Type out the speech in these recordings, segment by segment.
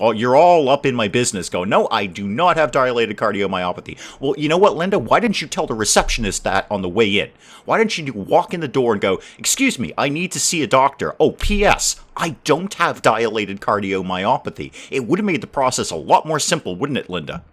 You're all up in my business going, no, I do not have dilated cardiomyopathy. Well, you know what, Linda? Why didn't you tell the receptionist that on the way in? Why didn't you walk in the door and go, excuse me, I need to see a doctor. Oh, P.S., I don't have dilated cardiomyopathy. It would have made the process a lot more simple, wouldn't it, Linda?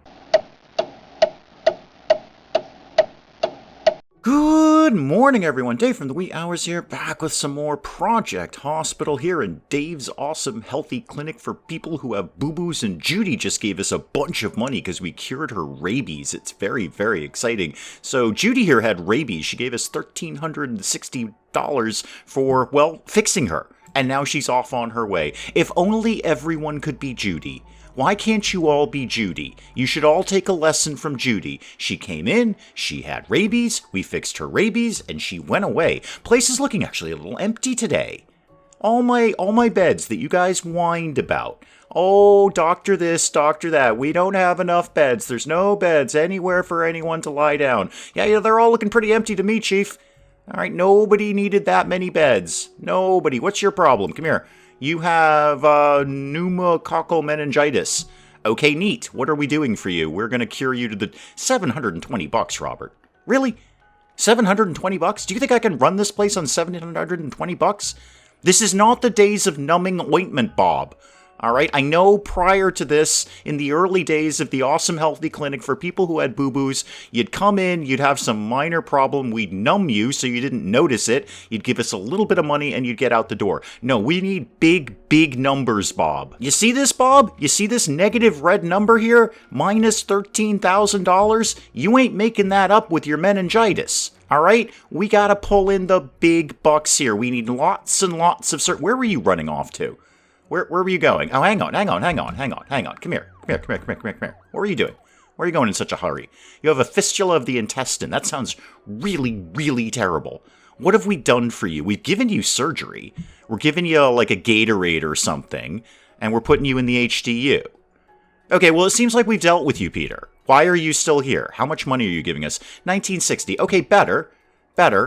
Good morning, everyone. Dave from the wee hours here, back with some more Project Hospital here in Dave's awesome healthy clinic for people who have boo-boos, and Judy just gave us a bunch of money because we cured her rabies. It's very, very exciting. So Judy here had rabies. She gave us $1,360 for, well, fixing her. And now she's off on her way. If only everyone could be Judy. Why can't you all be Judy? You should all take a lesson from Judy. She came in, she had rabies, we fixed her rabies, and she went away. Place is looking actually a little empty today. All my beds that you guys whined about. Oh, doctor this, doctor that. We don't have enough beds. There's no beds anywhere for anyone to lie down. Yeah, they're all looking pretty empty to me, Chief. All right, nobody needed that many beds. Nobody. What's your problem? Come here. You have pneumococcal meningitis. Okay, neat. What are we doing for you? We're going to cure you to the $720, Robert. Really? $720? Do you think I can run this place on $720? This is not the days of numbing ointment, Bob. All right, I know prior to this, in the early days of the awesome healthy clinic for people who had boo-boos, you'd come in, you'd have some minor problem, we'd numb you so you didn't notice it, you'd give us a little bit of money, and you'd get out the door. No, we need big, big numbers, Bob. You see this, Bob? You see this negative red number here? Minus $13,000? You ain't making that up with your meningitis. All right? We gotta pull in the big bucks here. We need lots and lots of... Where were you running off to? Where were you going? Oh, hang on. Come here. What were you doing? Where are you going in such a hurry? You have a fistula of the intestine. That sounds really, really terrible. What have we done for you? We've given you surgery. We're giving you like a Gatorade or something, and we're putting you in the HDU. Okay, well, it seems like we've dealt with you, Peter. Why are you still here? How much money are you giving us? $1960. Okay, better.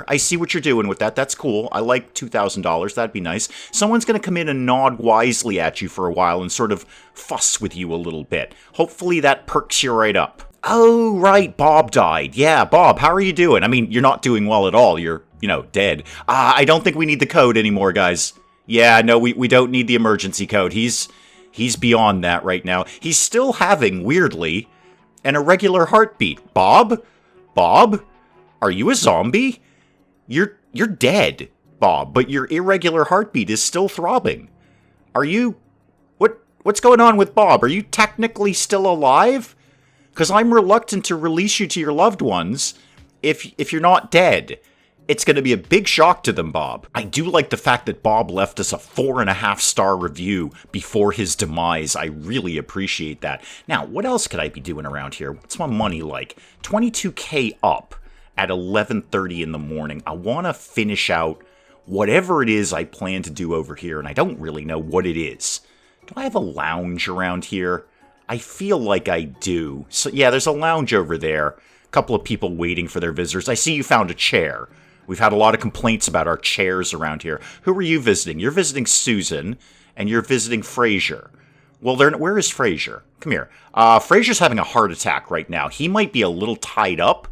I see what you're doing with that. That's cool. I like $2,000. That'd be nice. Someone's going to come in and nod wisely at you for a while and sort of fuss with you a little bit. Hopefully that perks you right up. Oh, right. Bob died. Yeah, Bob, how are you doing? I mean, you're not doing well at all. You're, dead. I don't think we need the code anymore, guys. Yeah, no, we don't need the emergency code. He's beyond that right now. He's still having, weirdly, an irregular heartbeat. Bob? Are you a zombie? You're dead, Bob, but your irregular heartbeat is still throbbing. Are you... What's going on with Bob? Are you technically still alive? Because I'm reluctant to release you to your loved ones if you're not dead. It's going to be a big shock to them, Bob. I do like the fact that Bob left us a 4.5-star review before his demise. I really appreciate that. Now, what else could I be doing around here? What's my money like? $22K up. At 11:30 in the morning. I want to finish out whatever it is I plan to do over here, and I don't really know what it is. Do I have a lounge around here? I feel like I do. So yeah, there's a lounge over there. A couple of people waiting for their visitors. I see you found a chair. We've had a lot of complaints about our chairs around here. Who are you visiting? You're visiting Susan, and you're visiting Fraser. Well, where is Fraser? Come here. Fraser's having a heart attack right now. He might be a little tied up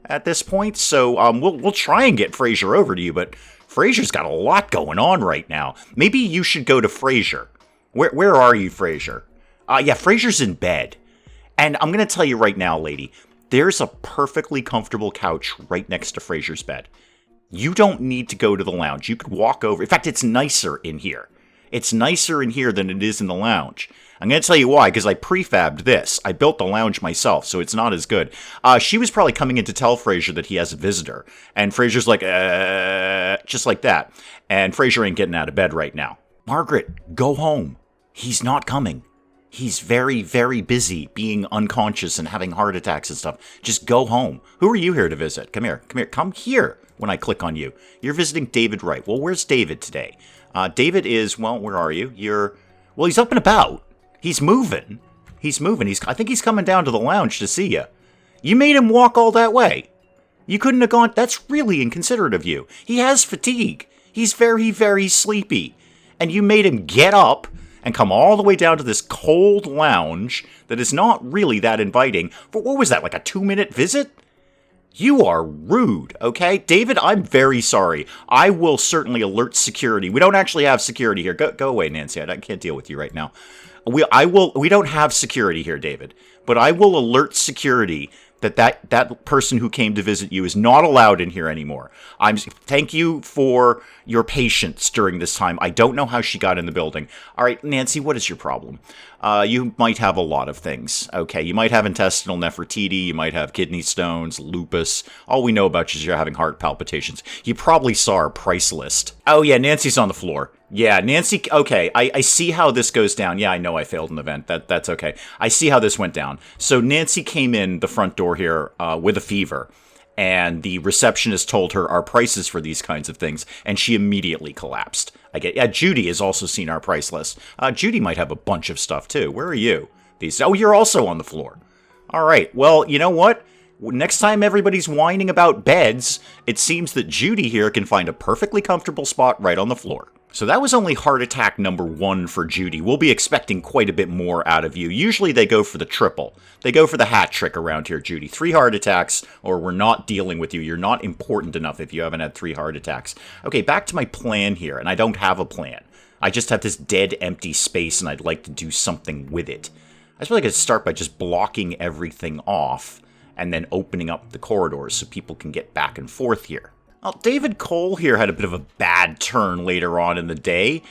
at this point, so we'll try and get Fraser over to you, but Fraser's got a lot going on right now. Maybe you should go to Fraser. Where are you, Fraser? Yeah, Fraser's in bed. And I'm going to tell you right now, lady, there's a perfectly comfortable couch right next to Fraser's bed. You don't need to go to the lounge. You could walk over. In fact, it's nicer in here. It's nicer in here than it is in the lounge. I'm going to tell you why, because I prefabbed this. I built the lounge myself, so it's not as good. She was probably coming in to tell Fraser that he has a visitor. And Fraser's like, just like that. And Fraser ain't getting out of bed right now. Margaret, go home. He's not coming. He's very, very busy being unconscious and having heart attacks and stuff. Just go home. Who are you here to visit? Come here. Come here when I click on you. You're visiting David Wright. Well, where's David today? David is, well, where are you? Well, he's up and about. He's moving. I think he's coming down to the lounge to see you. You made him walk all that way. You couldn't have gone. That's really inconsiderate of you. He has fatigue. He's very, very sleepy. And you made him get up and come all the way down to this cold lounge that is not really that inviting for, what was that, like a 2-minute visit? You are rude, okay? David, I'm very sorry. I will certainly alert security. We don't actually have security here. Go away, Nancy. I can't deal with you right now. We don't have security here, David. But I will alert security that person who came to visit you is not allowed in here anymore. Thank you for your patience during this time. I don't know how she got in the building. All right, Nancy, what is your problem? You might have a lot of things. Okay, you might have intestinal nephritis, you might have kidney stones, lupus. All we know about you is you're having heart palpitations. You probably saw our price list. Oh yeah, Nancy's on the floor. Yeah, Nancy, okay, I see how this goes down. Yeah, I know I failed an event. That's okay. I see how this went down. So Nancy came in the front door here with a fever, and the receptionist told her our prices for these kinds of things, and she immediately collapsed. Judy has also seen our price list. Judy might have a bunch of stuff, too. Where are you? Oh, you're also on the floor. All right, well, you know what? Next time everybody's whining about beds, it seems that Judy here can find a perfectly comfortable spot right on the floor. So that was only heart attack number 1 for Judy. We'll be expecting quite a bit more out of you. Usually they go for the triple. They go for the hat trick around here, Judy. 3 heart attacks, or we're not dealing with you. You're not important enough if you haven't had 3 heart attacks. Okay, back to my plan here, and I don't have a plan. I just have this dead, empty space, and I'd like to do something with it. I suppose I could start by just blocking everything off, and then opening up the corridors so people can get back and forth here. Well, David Cole here had a bit of a bad turn later on in the day.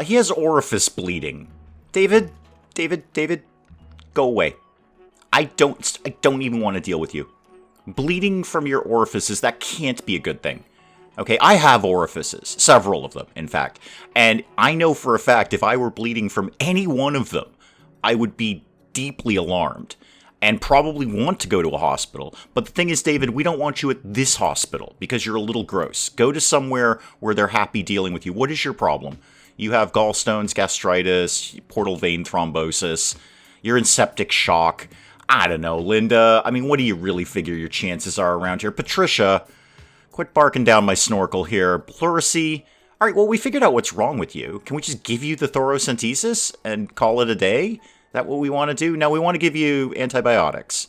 He has orifice bleeding. David, go away. I don't even want to deal with you. Bleeding from your orifices, that can't be a good thing. Okay, I have orifices, several of them, in fact. And I know for a fact if I were bleeding from any one of them, I would be deeply alarmed and probably want to go to a hospital. But the thing is, David, we don't want you at this hospital because you're a little gross. Go to somewhere where they're happy dealing with you. What is your problem? You have gallstones, gastritis, portal vein thrombosis, you're in septic shock. I don't know, Linda. I mean, what do you really figure your chances are around here? Patricia, quit barking down my snorkel here. Pleurisy. All right, well, we figured out what's wrong with you. Can we just give you the thoracentesis and call it a day? That what we want to do? Now we want to give you antibiotics.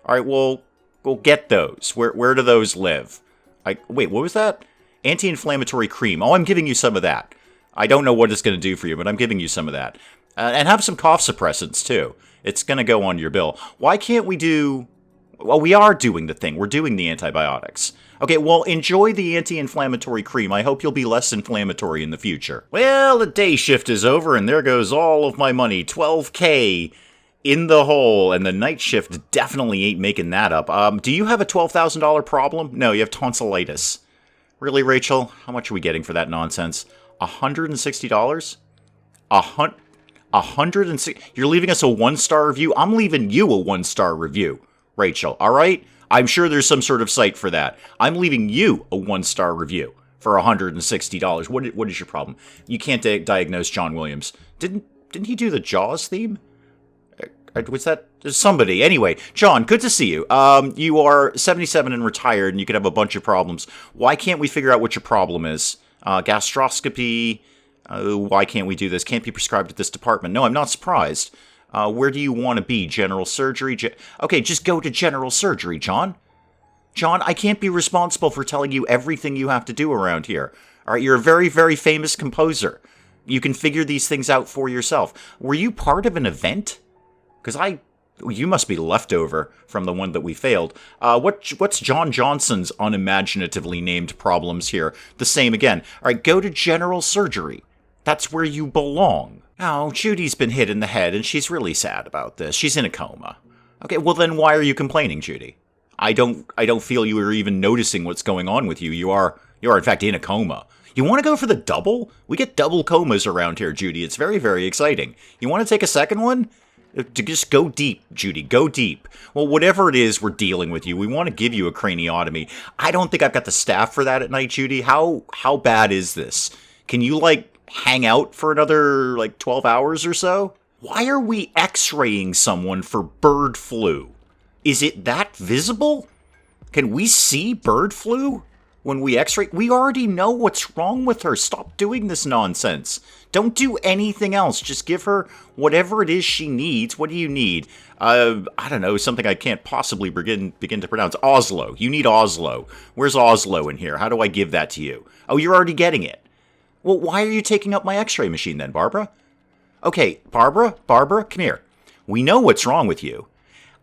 All right, well, we'll get those. Where do those live? Wait, what was that? Anti-inflammatory cream. Oh, I'm giving you some of that. I don't know what it's going to do for you, but I'm giving you some of that. And have some cough suppressants, too. It's going to go on your bill. Why can't we do... Well, we are doing the thing. We're doing the antibiotics. Okay, well, enjoy the anti-inflammatory cream. I hope you'll be less inflammatory in the future. Well, the day shift is over, and there goes all of my money. $12K in the hole, and the night shift definitely ain't making that up. Do you have a $12,000 problem? No, you have tonsillitis. Really, Rachel? How much are we getting for that nonsense? $160? $160? You're leaving us a 1-star review? I'm leaving you a 1-star review, Rachel, all right? I'm sure there's some sort of site for that. I'm leaving you a 1-star review for $160. What is your problem? You can't diagnose John Williams. Didn't he do the Jaws theme? Was that somebody? Anyway, John, good to see you. You are 77 and retired, and you could have a bunch of problems. Why can't we figure out what your problem is? Gastroscopy. Why can't we do this? Can't be prescribed at this department. No, I'm not surprised. Where do you want to be? General surgery? Okay, just go to general surgery, John. John, I can't be responsible for telling you everything you have to do around here. All right, you're a very, very famous composer. You can figure these things out for yourself. Were you part of an event? Because you must be leftover from the one that we failed. What's John Johnson's unimaginatively named problems here? The same again. All right, go to general surgery. That's where you belong. Oh, Judy's been hit in the head, and she's really sad about this. She's in a coma. Okay, well then why are you complaining, Judy? I don't feel you are even noticing what's going on with you. You are in fact in a coma. You want to go for the double? We get double comas around here, Judy. It's very, very exciting. You want to take a second one? Just go deep, Judy. Go deep. Well, whatever it is we're dealing with you, we want to give you a craniotomy. I don't think I've got the staff for that at night, Judy. How bad is this? Can you, hang out for another, 12 hours or so? Why are we x-raying someone for bird flu? Is it that visible? Can we see bird flu when we x-ray? We already know what's wrong with her. Stop doing this nonsense. Don't do anything else. Just give her whatever it is she needs. What do you need? I don't know, something I can't possibly begin to pronounce. Oslo. You need Oslo. Where's Oslo in here? How do I give that to you? Oh, you're already getting it. Well, why are you taking up my x-ray machine then, Barbara? Okay, Barbara, come here. We know what's wrong with you.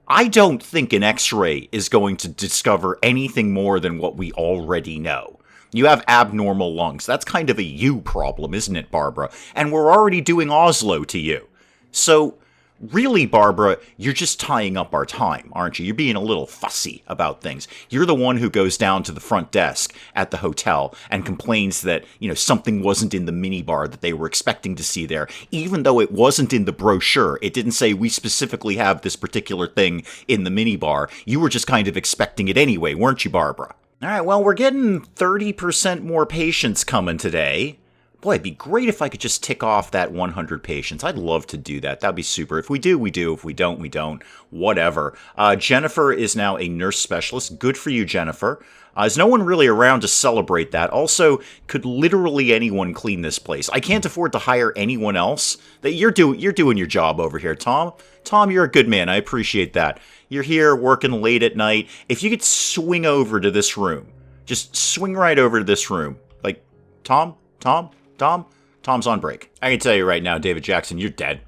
I don't think an x-ray is going to discover anything more than what we already know. You have abnormal lungs. That's kind of a you problem, isn't it, Barbara? And we're already doing Oslo to you. So, really, Barbara, you're just tying up our time, aren't you? You're being a little fussy about things. You're the one who goes down to the front desk at the hotel and complains that, something wasn't in the minibar that they were expecting to see there. Even though it wasn't in the brochure, it didn't say we specifically have this particular thing in the minibar. You were just kind of expecting it anyway, weren't you, Barbara? All right, well, we're getting 30% more patients coming today. Boy, it'd be great if I could just tick off that 100 patients. I'd love to do that. That'd be super. If we do, we do. If we don't, we don't. Whatever. Jennifer is now a nurse specialist. Good for you, Jennifer. There's no one really around to celebrate that. Also, could literally anyone clean this place? I can't afford to hire anyone else. That you're doing your job over here, Tom. Tom, you're a good man. I appreciate that. You're here working late at night. If you could swing over to this room. Just swing right over to this room. Like, Tom's on break. I can tell you right now, David Jackson, you're dead.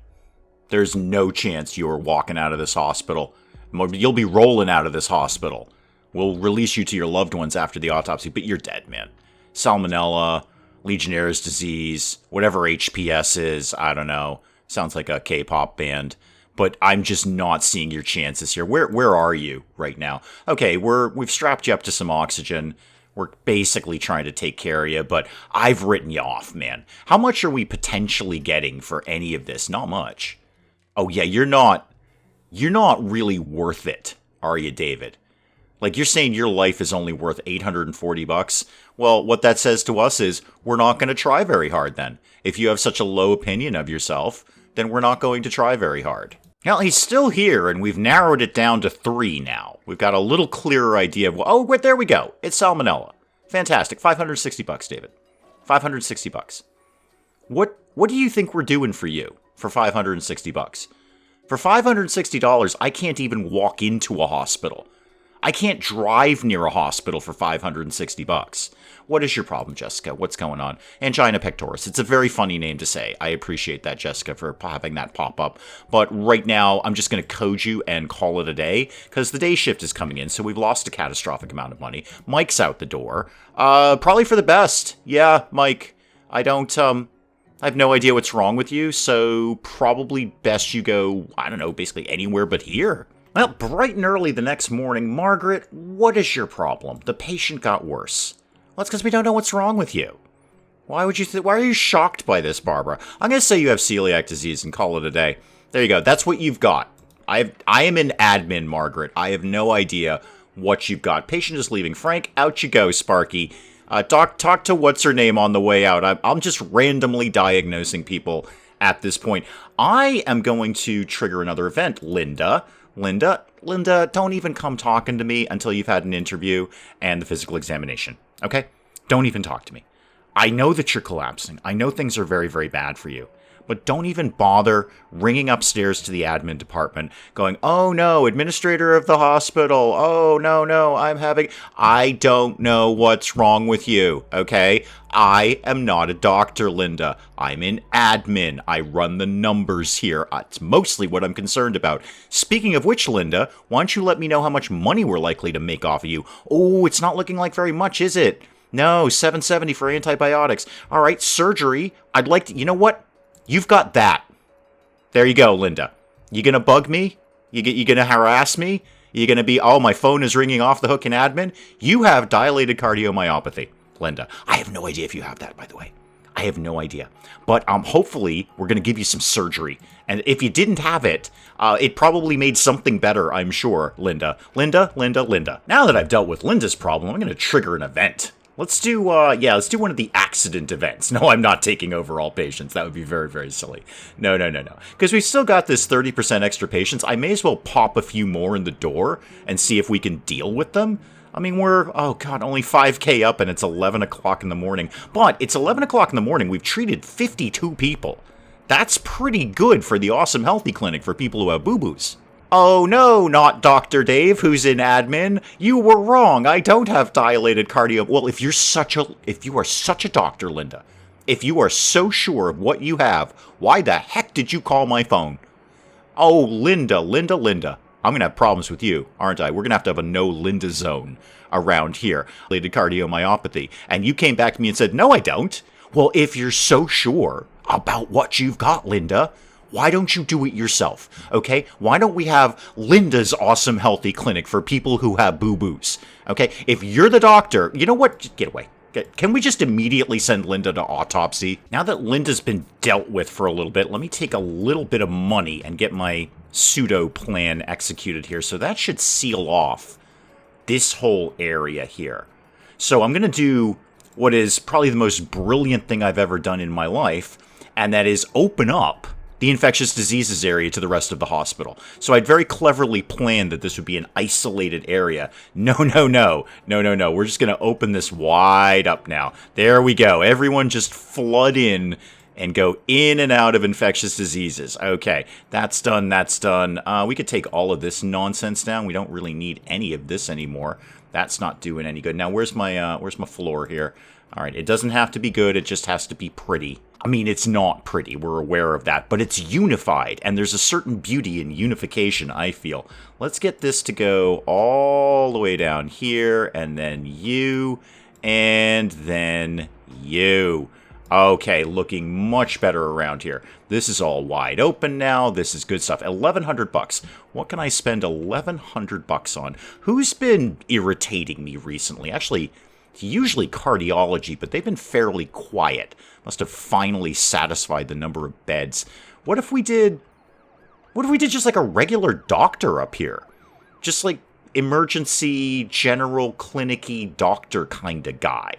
There's no chance you're walking out of this hospital. You'll be rolling out of this hospital. We'll release you to your loved ones after the autopsy, but you're dead, man. Salmonella, Legionnaire's disease, whatever HPS is, I don't know. Sounds like a K-pop band. But I'm just not seeing your chances here. Where are you right now? Okay, we've strapped you up to some oxygen. We're basically trying to take care of you, but I've written you off, man. How much are we potentially getting for any of this? Not much. Oh yeah, you're not really worth it, are you, David? Like, you're saying your life is only worth $840? Well, what that says to us is we're not going to try very hard then. If you have such a low opinion of yourself, then we're not going to try very hard. Well, he's still here, and we've narrowed it down to 3 now. We've got a little clearer idea of, oh, wait, there we go. It's salmonella. Fantastic. $560, David. $560. What do you think we're doing for you for $560? For $560, I can't even walk into a hospital. I can't drive near a hospital for $560. What is your problem, Jessica? What's going on? Angina pectoris. It's a very funny name to say. I appreciate that, Jessica, for having that pop up. But right now, I'm just going to code you and call it a day, because the day shift is coming in, so we've lost a catastrophic amount of money. Mike's out the door. Probably for the best. Yeah, Mike. I have no idea what's wrong with you, so probably best you go, I don't know, basically anywhere but here. Well, bright and early the next morning, Margaret, what is your problem? The patient got worse. Well, it's because we don't know what's wrong with you. Why are you shocked by this, Barbara? I'm going to say you have celiac disease and call it a day. There you go. That's what you've got. I am in admin, Margaret. I have no idea what you've got. Patient is leaving. Frank, out you go, Sparky. Talk to what's her name on the way out. I'm just randomly diagnosing people at this point. I am going to trigger another event, Linda, don't even come talking to me until you've had an interview and the physical examination, okay? Don't even talk to me. I know that you're collapsing. I know things are very, very bad for you. But don't even bother ringing upstairs to the admin department going, oh no, administrator of the hospital. Oh no, I don't know what's wrong with you, okay? I am not a doctor, Linda. I'm in admin. I run the numbers here. It's mostly what I'm concerned about. Speaking of which, Linda, why don't you let me know how much money we're likely to make off of you? Oh, it's not looking like very much, is it? No, $770 for antibiotics. All right, surgery. I'd like to, you know what? You've got that. There you go, Linda. You gonna bug me? You gonna harass me? You gonna be, oh, my phone is ringing off the hook in admin? You have dilated cardiomyopathy, Linda. I have no idea if you have that, by the way. I have no idea. But hopefully, we're gonna give you some surgery. And if you didn't have it, it probably made something better, I'm sure, Linda. Linda. Now that I've dealt with Linda's problem, I'm gonna trigger an event. Let's do one of the accident events. No, I'm not taking over all patients. That would be very, very silly. No. Because we've still got this 30% extra patients. I may as well pop a few more in the door and see if we can deal with them. I mean, we're, oh god, only 5K up and it's 11 o'clock in the morning. But it's 11 o'clock in the morning. We've treated 52 people. That's pretty good for the Awesome Healthy Clinic for people who have boo-boos. Oh no, not Dr. Dave, who's in admin. You were wrong. I don't have dilated cardio. Well, if you are such a doctor, Linda, if you are so sure of what you have, why the heck did you call my phone? Oh, Linda. I'm going to have problems with you, aren't I? We're going to have a no Linda zone around here. Dilated cardiomyopathy. And you came back to me and said, no, I don't. Well, if you're so sure about what you've got, Linda, why don't you do it yourself, okay? Why don't we have Linda's Awesome Healthy Clinic for people who have boo-boos, okay? If you're the doctor, you know what? Just get away. Can we just immediately send Linda to autopsy? Now that Linda's been dealt with for a little bit, let me take a little bit of money and get my pseudo plan executed here. So that should seal off this whole area here. So I'm going to do what is probably the most brilliant thing I've ever done in my life, and that is open up the infectious diseases area to the rest of the hospital. So I'd very cleverly planned that this would be an isolated area. No. We're just going to open this wide up now. There we go. Everyone just flood in and go in and out of infectious diseases. Okay, that's done. We could take all of this nonsense down. We don't really need any of this anymore. That's not doing any good. Now, where's my floor here? All right, it doesn't have to be good. It just has to be pretty. I mean, it's not pretty. We're aware of that. But it's unified, and there's a certain beauty in unification, I feel. Let's get this to go all the way down here, and then you, and then you. Okay, looking much better around here. This is all wide open now. This is good stuff. $1,100. What can I spend $1,100 on? Who's been irritating me recently? Actually, usually cardiology, but they've been fairly quiet. Must have finally satisfied the number of beds. What if we did just like a regular doctor up here? Just like emergency, general, clinic-y doctor kind of guy.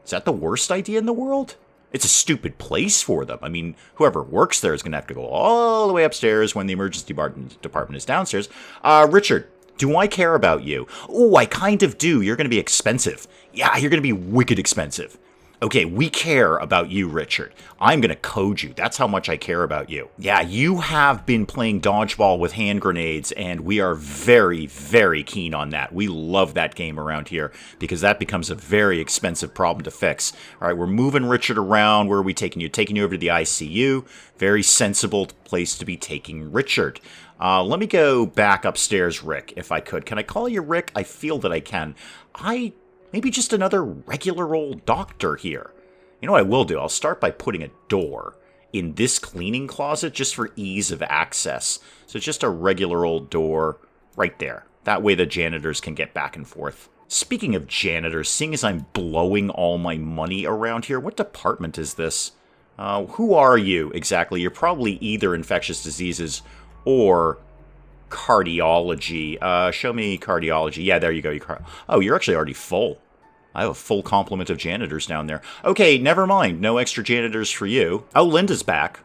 Is that the worst idea in the world? It's a stupid place for them. I mean, whoever works there is going to have to go all the way upstairs when the emergency department is downstairs. Richard, do I care about you? Oh, I kind of do. You're going to be expensive. Yeah, you're going to be wicked expensive. Okay, we care about you, Richard. I'm going to code you. That's how much I care about you. Yeah, you have been playing dodgeball with hand grenades, and we are very, very keen on that. We love that game around here because that becomes a very expensive problem to fix. All right, we're moving Richard around. Where are we taking you? Taking you over to the ICU. Very sensible place to be taking Richard. Let me go back upstairs, Rick, if I could. Can I call you Rick? I feel that I can. Maybe just another regular old doctor here. You know what I will do? I'll start by putting a door in this cleaning closet just for ease of access. So just a regular old door right there. That way the janitors can get back and forth. Speaking of janitors, seeing as I'm blowing all my money around here, what department is this? Who are you exactly? You're probably either infectious diseases or cardiology. Show me cardiology. Yeah, there you go. Oh, you're actually already full. I have a full complement of janitors down there. Okay, never mind. No extra janitors for you. Oh, Linda's back.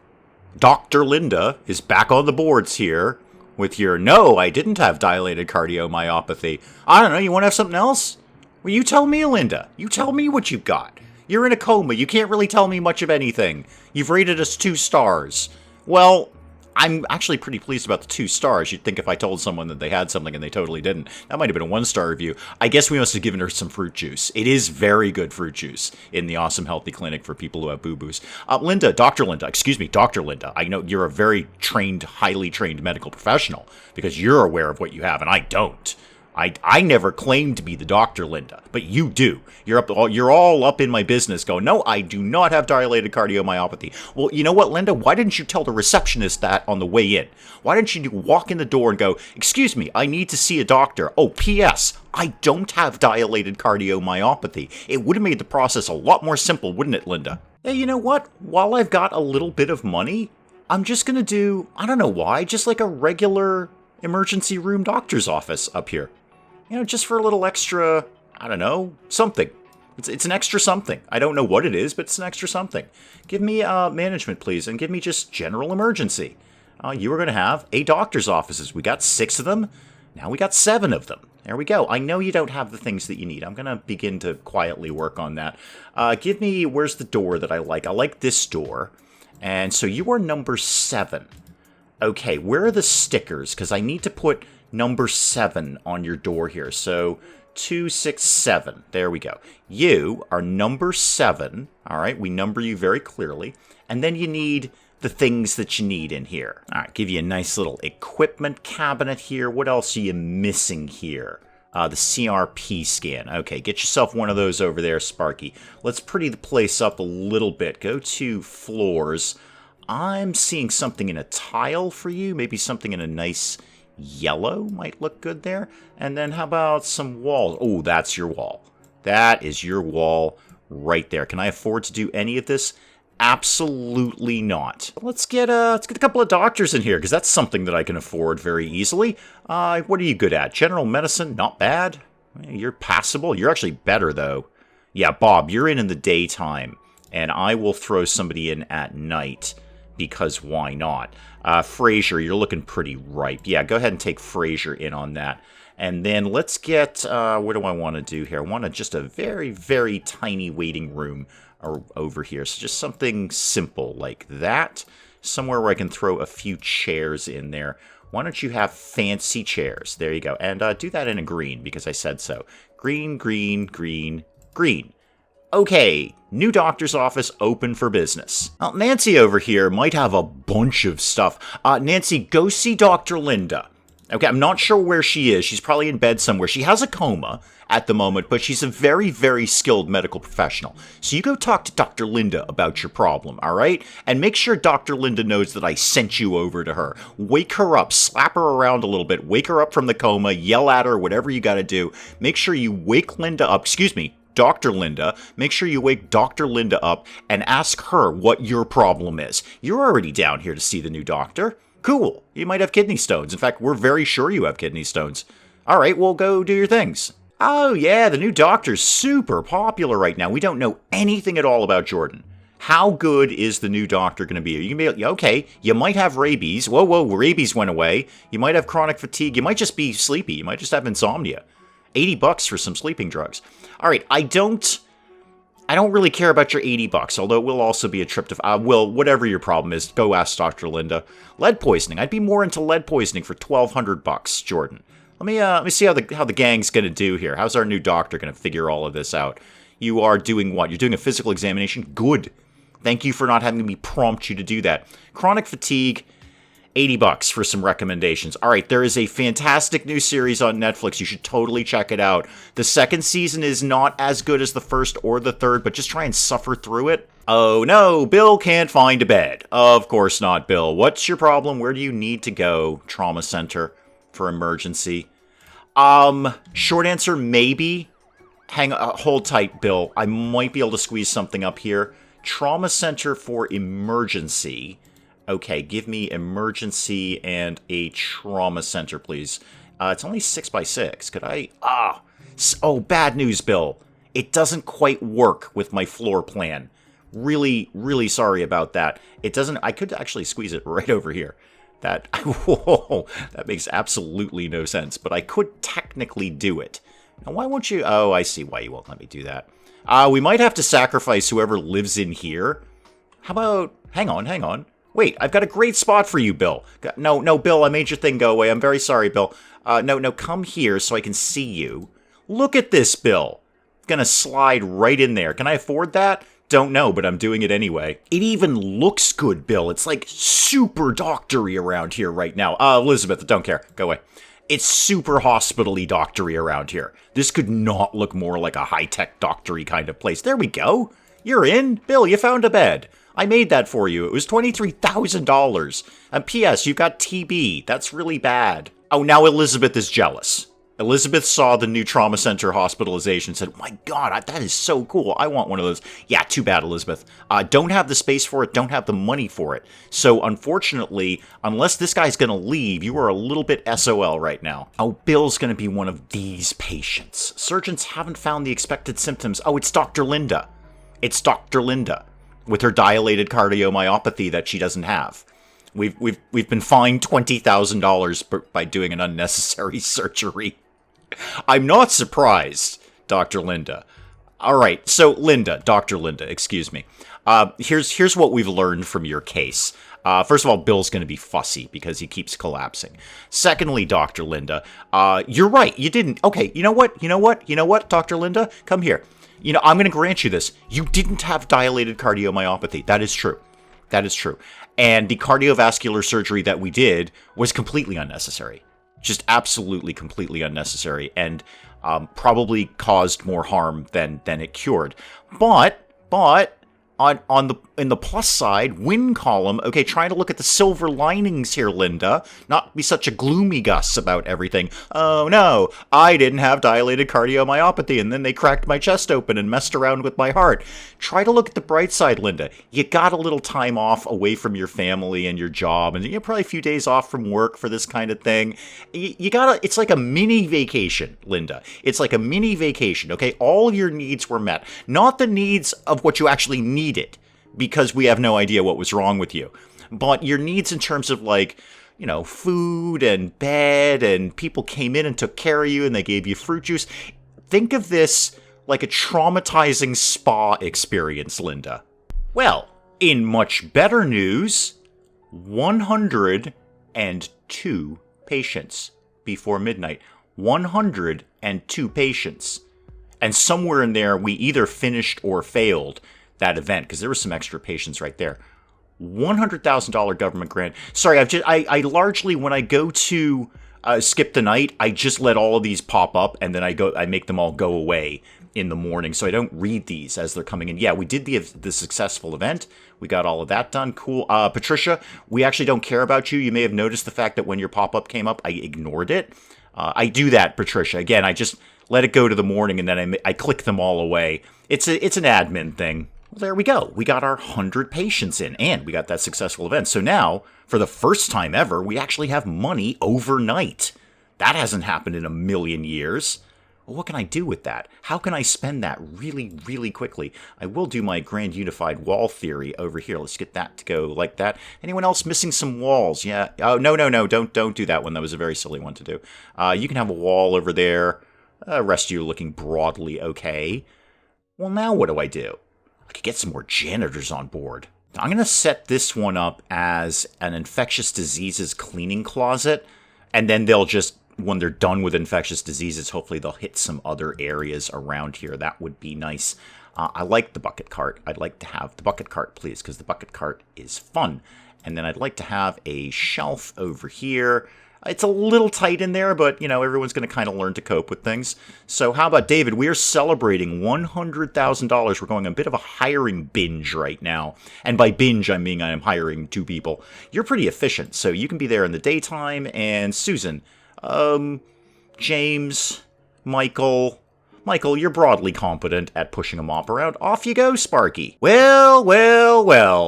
Dr. Linda is back on the boards here with your, no, I didn't have dilated cardiomyopathy. I don't know, you want to have something else? Well, you tell me, Linda. You tell me what you've got. You're in a coma. You can't really tell me much of anything. You've rated us 2 stars. Well, I'm actually pretty pleased about the 2 stars. You'd think if I told someone that they had something and they totally didn't, that might have been a 1-star review. I guess we must have given her some fruit juice. It is very good fruit juice in the Awesome Healthy Clinic for people who have boo-boos. Linda, Dr. Linda, excuse me, Dr. Linda. I know you're a very trained, highly trained medical professional because you're aware of what you have and I don't. I never claimed to be the doctor, Linda, but you do. You're all up in my business going, no, I do not have dilated cardiomyopathy. Well, you know what, Linda? Why didn't you tell the receptionist that on the way in? Why didn't you walk in the door and go, excuse me, I need to see a doctor. Oh, P.S., I don't have dilated cardiomyopathy. It would have made the process a lot more simple, wouldn't it, Linda? Hey, you know what? While I've got a little bit of money, I'm just going to do, I don't know why, just like a regular emergency room doctor's office up here. You know, just for a little extra, I don't know, something. It's an extra something. I don't know what it is, but it's an extra something. Give me management, please, and give me just general emergency. You are going to have a doctor's offices. We got 6 of them. Now we got 7 of them. There we go. I know you don't have the things that you need. I'm going to begin to quietly work on that. Give me, where's the door that I like? I like this door. And so you are number 7. Okay, where are the stickers? Because I need to put number 7 on your door here. So 2, 6, 7. There we go. You are number 7. All right, we number you very clearly. And then you need the things that you need in here. All right, give you a nice little equipment cabinet here. What else are you missing here? The CRP scan. Okay, get yourself one of those over there, Sparky. Let's pretty the place up a little bit. Go to floors. I'm seeing something in a tile for you. Maybe something in a nice yellow might look good there. And then how about some walls? Oh, that's your wall. That is your wall right there. Can I afford to do any of this? Absolutely not. Let's get a couple of doctors in here, because that's something that I can afford very easily. What are you good at? General medicine? Not bad. You're passable. You're actually better, though. Yeah, Bob, you're in the daytime, and I will throw somebody in at night, because why not? Fraser, you're looking pretty ripe. Yeah, go ahead and take Fraser in on that. And then let's get, what do I want to do here? I want just a very, very tiny waiting room over here. So just something simple like that. Somewhere where I can throw a few chairs in there. Why don't you have fancy chairs? There you go. And do that in a green, because I said so. Green, green, green, green. Okay, new doctor's office open for business. Now, Nancy over here might have a bunch of stuff. Nancy, go see Dr. Linda. Okay, I'm not sure where she is. She's probably in bed somewhere. She has a coma at the moment, but she's a very, very skilled medical professional. So you go talk to Dr. Linda about your problem, all right? And make sure Dr. Linda knows that I sent you over to her. Wake her up, slap her around a little bit, wake her up from the coma, yell at her, whatever you gotta do. Make sure you wake Linda up, Dr. Linda, make sure you wake Dr. Linda up and ask her what your problem is. You're already down here to see the new doctor. Cool. You might have kidney stones. In fact, we're very sure you have kidney stones. All right, well, go do your things. Oh, yeah, the new doctor's super popular right now. We don't know anything at all about Jordan. How good is the new doctor going to be? You can be okay, you might have rabies. Whoa, rabies went away. You might have chronic fatigue. You might just be sleepy. You might just have insomnia. $80 for some sleeping drugs. All right, I don't really care about your $80, although it will also be a trip to... whatever your problem is, go ask Dr. Linda. Lead poisoning. I'd be more into lead poisoning for $1,200, Jordan. Let me see how the gang's going to do here. How's our new doctor going to figure all of this out? You are doing what? You're doing a physical examination? Good. Thank you for not having me prompt you to do that. Chronic fatigue... $80 for some recommendations. All right, there is a fantastic new series on Netflix. You should totally check it out. The second season is not as good as the first or the third, but just try and suffer through it. Oh no, Bill can't find a bed. Of course not, Bill. What's your problem? Where do you need to go? Trauma center for emergency. Short answer, maybe. Hold tight, Bill. I might be able to squeeze something up here. Trauma center for emergency. Okay, give me emergency and a trauma center, please. It's only 6x6. Could I... Oh, bad news, Bill. It doesn't quite work with my floor plan. Really, really sorry about that. It doesn't... I could actually squeeze it right over here. That... Whoa, that makes absolutely no sense. But I could technically do it. Now, why won't you... Oh, I see why you won't let me do that. We might have to sacrifice whoever lives in here. How about... Hang on. Wait, I've got a great spot for you, Bill. No, Bill, I made your thing go away. I'm very sorry, Bill. No, come here so I can see you. Look at this, Bill. Gonna slide right in there. Can I afford that? Don't know, but I'm doing it anyway. It even looks good, Bill. It's like super doctory around here right now. Elizabeth, don't care. Go away. It's super hospital-y doctory around here. This could not look more like a high-tech doctory kind of place. There we go. You're in. Bill, you found a bed. I made that for you. It was $23,000. And P.S., you've got TB. That's really bad. Oh, now Elizabeth is jealous. Elizabeth saw the new trauma center hospitalization and said, my God, that is so cool. I want one of those. Yeah, too bad, Elizabeth. Don't have the space for it. Don't have the money for it. So, unfortunately, unless this guy's going to leave, you are a little bit SOL right now. Oh, Bill's going to be one of these patients. Surgeons haven't found the expected symptoms. Oh, it's Dr. Linda. It's Dr. Linda. With her dilated cardiomyopathy that she doesn't have. We've been fined $20,000 by doing an unnecessary surgery. I'm not surprised, Dr. Linda. All right, so Dr. Linda, excuse me. Here's what we've learned from your case. First of all, Bill's going to be fussy because he keeps collapsing. Secondly, Dr. Linda, you're right. You didn't. Okay, you know what, Dr. Linda? Come here. I'm going to grant you this. You didn't have dilated cardiomyopathy. That is true. And the cardiovascular surgery that we did was completely unnecessary. Just absolutely completely unnecessary, and probably caused more harm than it cured. But in the plus side, win column, okay, trying to look at the silver linings here, Linda. Not be such a gloomy Gus about everything. Oh no, I didn't have dilated cardiomyopathy, and then they cracked my chest open and messed around with my heart. Try to look at the bright side, Linda. You got a little time off away from your family and your job, and you probably a few days off from work for this kind of thing. It's like a mini vacation, Linda. It's like a mini vacation, okay? All your needs were met. Not the needs of what you actually needed, because we have no idea what was wrong with you. But your needs in terms of food and bed, and people came in and took care of you and they gave you fruit juice. Think of this like a traumatizing spa experience, Linda. Well, in much better news, 102 patients before midnight. 102 patients. And somewhere in there, we either finished or failed that event, because there were some extra patients right there. $100,000 government grant. Sorry, I largely, when I go to skip the night, I just let all of these pop up, and then I make them all go away in the morning, so I don't read these as they're coming in. Yeah, we did the successful event. We got all of that done. Cool. Patricia, we actually don't care about you. You may have noticed the fact that when your pop-up came up, I ignored it. I do that, Patricia. Again, I just let it go to the morning, and then I click them all away. It's an admin thing. Well, there we go. We got our 100 patients in, and we got that successful event. So now, for the first time ever, we actually have money overnight. That hasn't happened in a million years. Well, what can I do with that? How can I spend that really, really quickly? I will do my grand unified wall theory over here. Let's get that to go like that. Anyone else missing some walls? Yeah. Oh, no. Don't do that one. That was a very silly one to do. You can have a wall over there. Rest of you looking broadly okay. Well, now what do I do? I could get some more janitors on board. I'm going to set this one up as an infectious diseases cleaning closet, and then they'll just, when they're done with infectious diseases, hopefully they'll hit some other areas around here. That would be nice. I like the bucket cart. I'd like to have the bucket cart, please, because the bucket cart is fun. And then I'd like to have a shelf over here. It's a little tight in there, but, everyone's going to kind of learn to cope with things. So how about, David, we are celebrating $100,000. We're going a bit of a hiring binge right now. And by binge, I mean I'm hiring 2 people. You're pretty efficient, so you can be there in the daytime. And Susan, James, Michael, you're broadly competent at pushing a mop around. Off you go, Sparky. Well,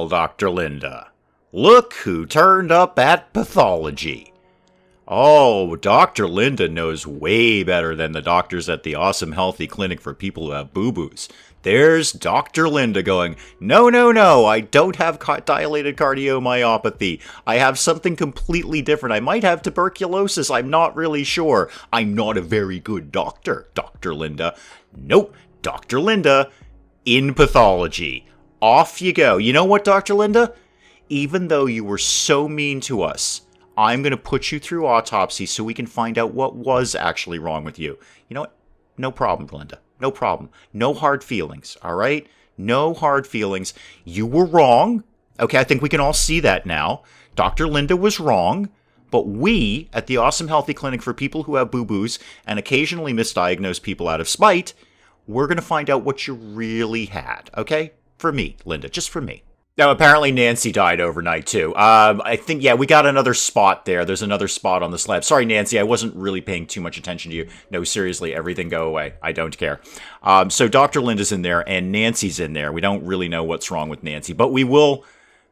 Dr. Linda. Look who turned up at Pathology. Oh, Dr. Linda knows way better than the doctors at the Awesome Healthy Clinic for people who have boo-boos. There's Dr. Linda going, no, I don't have dilated cardiomyopathy. I have something completely different. I might have tuberculosis. I'm not really sure. I'm not a very good doctor, Dr. Linda. Nope, Dr. Linda in pathology. Off you go. You know what, Dr. Linda? Even though you were so mean to us, I'm going to put you through autopsy so we can find out what was actually wrong with you. You know what? No problem, Linda. No problem. No hard feelings, all right? No hard feelings. You were wrong. Okay, I think we can all see that now. Dr. Linda was wrong, but we, at the Awesome Healthy Clinic for people who have boo-boos and occasionally misdiagnose people out of spite, we're going to find out what you really had, okay? For me, Linda, just for me. Now, apparently Nancy died overnight, too. I think, we got another spot there. There's another spot on the slab. Sorry, Nancy, I wasn't really paying too much attention to you. No, seriously, everything go away. I don't care. So Dr. Linda's in there, and Nancy's in there. We don't really know what's wrong with Nancy, but we will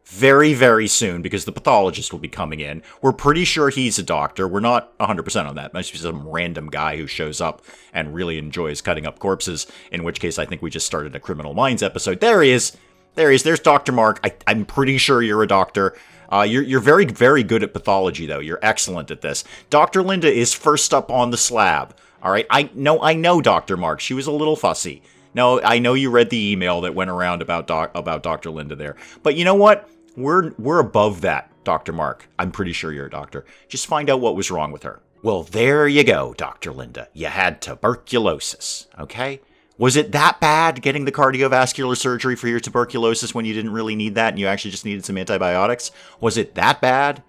very, very soon, because the pathologist will be coming in. We're pretty sure he's a doctor. We're not 100% on that. Must be some random guy who shows up and really enjoys cutting up corpses, in which case I think we just started a Criminal Minds episode. There he is. There's Dr. Mark. I'm pretty sure you're a doctor. You're very, very good at pathology, though. You're excellent at this. Dr. Linda is first up on the slab. All right, I know, Dr. Mark. She was a little fussy. No, I know you read the email that went around about Dr. Linda there. But you know what? We're above that, Dr. Mark. I'm pretty sure you're a doctor. Just find out what was wrong with her. Well, there you go, Dr. Linda. You had tuberculosis, okay? Was it that bad getting the cardiovascular surgery for your tuberculosis when you didn't really need that and you actually just needed some antibiotics? Was it that bad?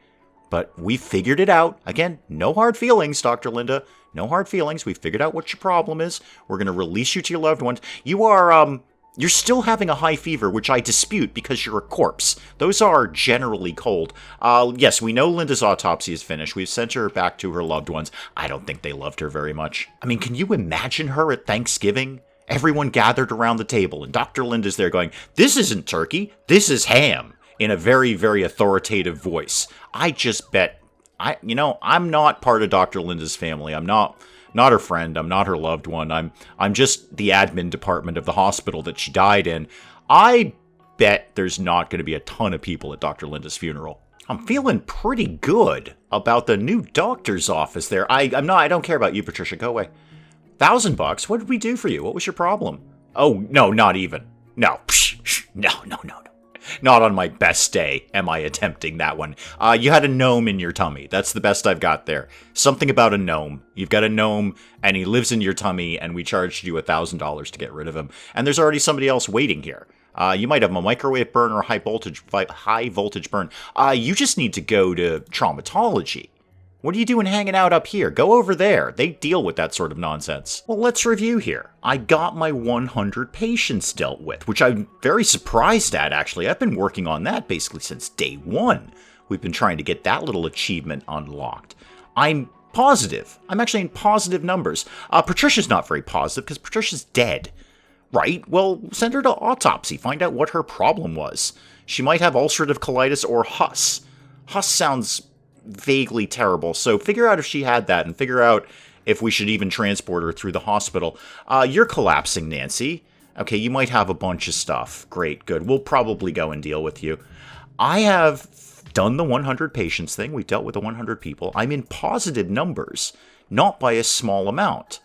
But we figured it out. Again, no hard feelings, Dr. Linda. No hard feelings. We figured out what your problem is. We're going to release you to your loved ones. You're still having a high fever, which I dispute because you're a corpse. Those are generally cold. Yes, we know Linda's autopsy is finished. We've sent her back to her loved ones. I don't think they loved her very much. I mean, can you imagine her at Thanksgiving? Everyone gathered around the table, and Dr. Linda's there going, "This isn't turkey, this is ham," in a very, very authoritative voice. I just bet, I'm not part of Dr. Linda's family. I'm not her friend. I'm not her loved one. I'm just the admin department of the hospital that she died in. I bet there's not going to be a ton of people at Dr. Linda's funeral. I'm feeling pretty good about the new doctor's office there. I don't care about you, Patricia. Go away. $1,000? What did we do for you? What was your problem? Oh, no, not even. No. No. Not on my best day am I attempting that one. You had a gnome in your tummy. That's the best I've got there. Something about a gnome. You've got a gnome, and he lives in your tummy, and we charged you $1,000 to get rid of him. And there's already somebody else waiting here. You might have a microwave burn or a high voltage burn. You just need to go to traumatology. What are you doing hanging out up here? Go over there. They deal with that sort of nonsense. Well, let's review here. I got my 100 patients dealt with, which I'm very surprised at, actually. I've been working on that basically since day one. We've been trying to get that little achievement unlocked. I'm positive. I'm actually in positive numbers. Patricia's not very positive because Patricia's dead. Right? Well, send her to autopsy. Find out what her problem was. She might have ulcerative colitis or HUS. HUS sounds vaguely terrible, so figure out if she had that and figure out if we should even transport her through the hospital. You're collapsing, Nancy. Okay, you might have a bunch of stuff. Great, good. We'll probably go and deal with you. I have done the 100 patients thing. We dealt with the 100 people. I'm in positive numbers, not by a small amount.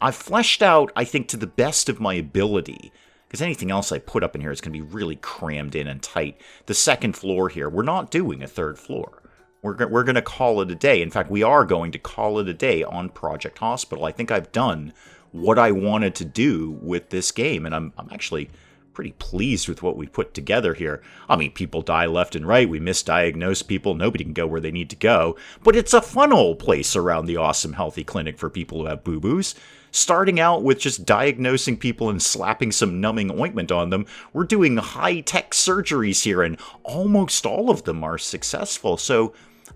I've fleshed out, I think, to the best of my ability, because anything else I put up in here is going to be really crammed in and tight. The second floor here, we're not doing a third floor. We're going to call it a day. In fact, we are going to call it a day on Project Hospital. I think I've done what I wanted to do with this game, and I'm actually pretty pleased with what we put together here. I mean, people die left and right. We misdiagnose people. Nobody can go where they need to go. But it's a fun old place around the awesome healthy clinic for people who have boo-boos. Starting out with just diagnosing people and slapping some numbing ointment on them, we're doing high-tech surgeries here, and almost all of them are successful. So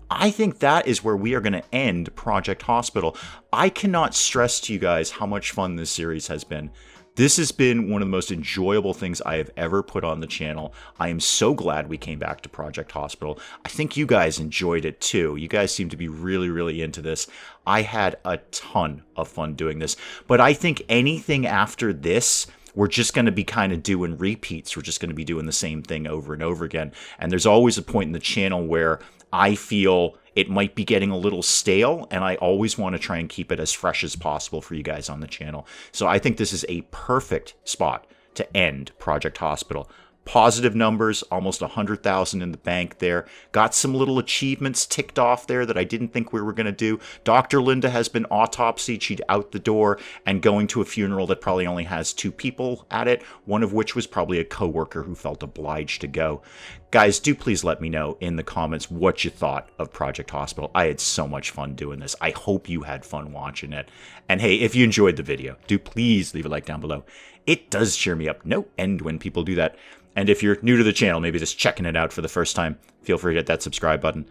I think that is where we are going to end Project Hospital. I cannot stress to you guys how much fun this series has been. This has been one of the most enjoyable things I have ever put on the channel. I am so glad we came back to Project Hospital. I think you guys enjoyed it too. You guys seem to be really, really into this. I had a ton of fun doing this. But I think anything after this, we're just going to be kind of doing repeats. We're just going to be doing the same thing over and over again. And there's always a point in the channel where I feel it might be getting a little stale, and I always want to try and keep it as fresh as possible for you guys on the channel. So I think this is a perfect spot to end Project Hospital. Positive numbers, almost 100,000 in the bank there. Got some little achievements ticked off there that I didn't think we were going to do. Dr. Linda has been autopsied. She's out the door and going to a funeral that probably only has 2 people at it, one of which was probably a coworker who felt obliged to go. Guys, do please let me know in the comments what you thought of Project Hospital. I had so much fun doing this. I hope you had fun watching it. And hey, if you enjoyed the video, do please leave a like down below. It does cheer me up no end when people do that. And if you're new to the channel, maybe just checking it out for the first time, feel free to hit that subscribe button.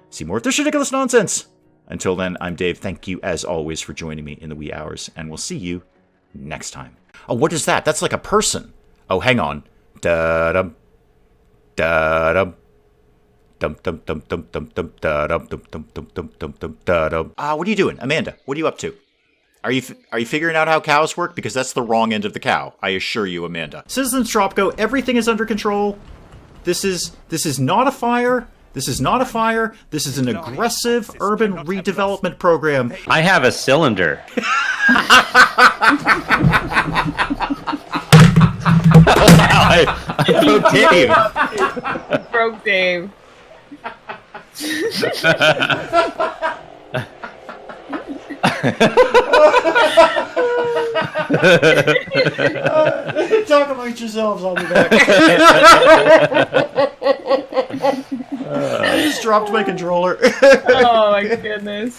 See more of this ridiculous nonsense. Until then, I'm Dave. Thank you, as always, for joining me in the wee hours, and we'll see you next time. Oh, what is that? That's like a person. Oh, hang on. Da-dum. Da-dum. Dum-dum-dum-dum-dum-dum. Da-dum. Dum-dum-dum-dum-dum-dum. Da-dum. What are you doing? Amanda, what are you up to? Are you figuring out how cows work? Because that's the wrong end of the cow. I assure you, Amanda. Citizens Tropco, everything is under control. This is not a fire. This is not a fire. This is an aggressive urban redevelopment program. I have a cylinder. I broke Dave. Broke Dave. Talk amongst yourselves. I'll be back. I just dropped my controller. Oh my goodness.